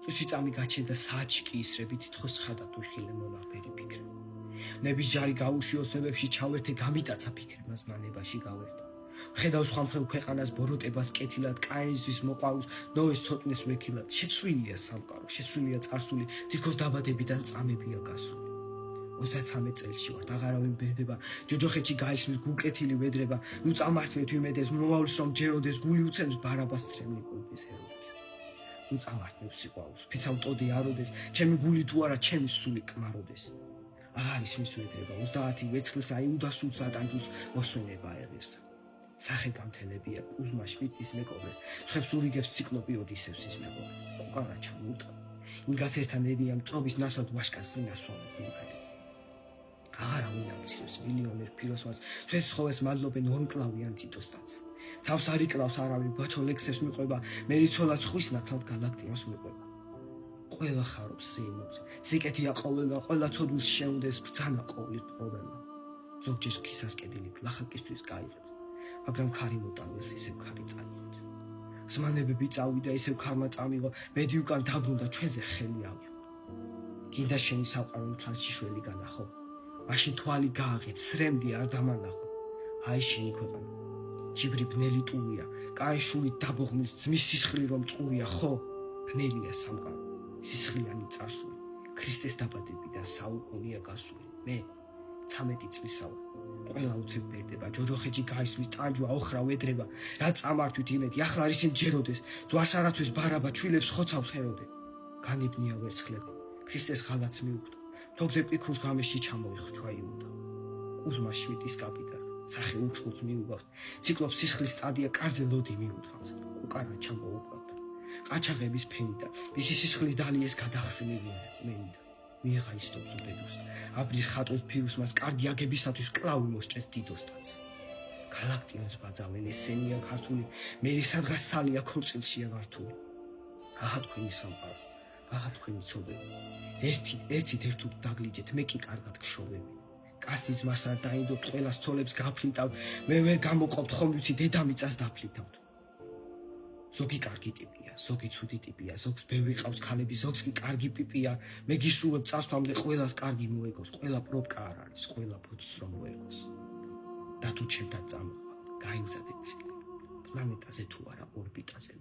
წამი გაჩენდა საათში კი ისრები თითქოს ხადად ვიხილე მონახბერი ფიქრი. ნების ჯარი გაუშიოს ნებებში ჩავერთე გამიტაცა ფიქრი მას მანებაში გავერთე. ხედავ სხვა მხრივ ქვეყანას ბოროტებას კეთილად კაინისთვის მოყავს ნოეს ცოტნეს ვექილად შეცვლილია სამყარო შეცვლილია წარსული თითქოს დაბადებიდან წამებია გასული 33 წელში ვარ აღარავინ ბერდება ჯოჯოხეთში გაიშლის გულკეთილი ვედრება ნუ წამართვეთ ვიმედებს მომავლის რომ ჯეროდეს გული უცემს ბარაბას თრემლი ყურბის ჰეროდეს ნუ წამართვეთ სიყვარულს ფიცა მტოდი აროდეს ჩემი გული თუ არა ჩემი სული კმაროდეს აღარ ისმის ვედრება 30 ვეცხლს აიუდას უცდატანჯუს მოსვენება აიღეს სახე გამთელებია კუზმა შვიტის მეკობრეს ცხებს ურიგებს ციკლოპი ოდისევსის მეკობრეს უკანა ჩამოუტყა ინგას ერთთან ედია მტრობის ნასვად ვაშკას წინასვამებ მიუღერი აღარა უნამცირებს მილიონერ ფილოსოფას ცეცხლოვეს მადლობენ ორმკლავიან თითოსთანს თავს არ იკლავს არავინ ბაჩო ლექსებს მიყვება მერიცოლა ცხვის ნათლად გალაქტიონს მიყვება ყველა ხარობს სიმოს სიკეთია ყველა ცოდვილს შეუნდეს ბრძანა ყოვლით პრობლემა ზოგჯერ ქისას კედილი ლახაკისთვის გაიღებს მაგრამ ქარი მოტანილს ისევ ქარი წაიღებს. ზმანებები წავიდა ისევ ქარმა წამიღო, მედი უკან დაბრუნდა ჩვენზე ხელი ავიღო. გინდა შენი სამყარო მთლიანში შველი განახო. მაშინ თვალი გააღე, ცრემდი არ დამანახო. აი შენი ქვეყანა. ჯიბრი ბნელი ტურია, კაი შური დაბოღმის ძმის სისხლი რომ წურია, ხო? ბნელია სამყარო, სისხლიანი წარსული. ქრისტეს დაბადებიდან საუკუნეა გასული. მე 13 წლისაო ყველა უცებ ბერდება ჯოჯოხეთში გაისვის ტანჯვა ოხრა ვედრება რა წამართვით იმედი ახლა არის იმ ჯეროდეს ზვარს არაცვის ბარაბა ჩვილებს ხოცავს ჰეროდე განიბნია ვერცხლები ქრისტეს ღალატს მიუხვდა თოგზე პიქრუს გამეში ჩამოიხრჩვა იუდა კუზმა შვიტის კაპიტანი სახე უჩხუს მიუგავს ციკლოპს სისხლის სტადია კარზე ლოდი მიუთხავს უკანა ჩამოუყვავდა ყაჩაღების ფენიდა მისი სისხლის დალიეს გადახსნილი მინდა მიიღა ისტობს უბედურს აბრის ხატოს ფირუსმას კარგი აგებისათვის კლავი მოსჭეს დიდოსთანს გალაქტიონს ბაძავენ ესენია ქართული მერი სადღაც სალია ქორწილშია გართული აღა თქვენი სამყარო აღა თქვენი ცოდები ერთით ერთუდ დაგლიჯეთ მე კი კარგად გშოვები კაცის მას არ დაინდობთ ყველას ცოლებს გაფლიტავთ მე ვერ გამოყოფთ ხომ ვიცი დედამიწას დაფლიტავთ ზოგი კარგი ტიპია, ზოგი ცუდი ტიპია, ზოგს ბევრი ყავს ქალები, ზოგს კი კარგი პიპია. მე გისურვებ წასვლამდე ყველას კარგი მოეგოს, ყველა პრობკა არ არის, ყველა ბოთს რომ მოეგოს. და თუ ჩემთან წამოვა, გაიმზადეთ ციკლი. პლანეტაზე თუ არა ორბიტაზე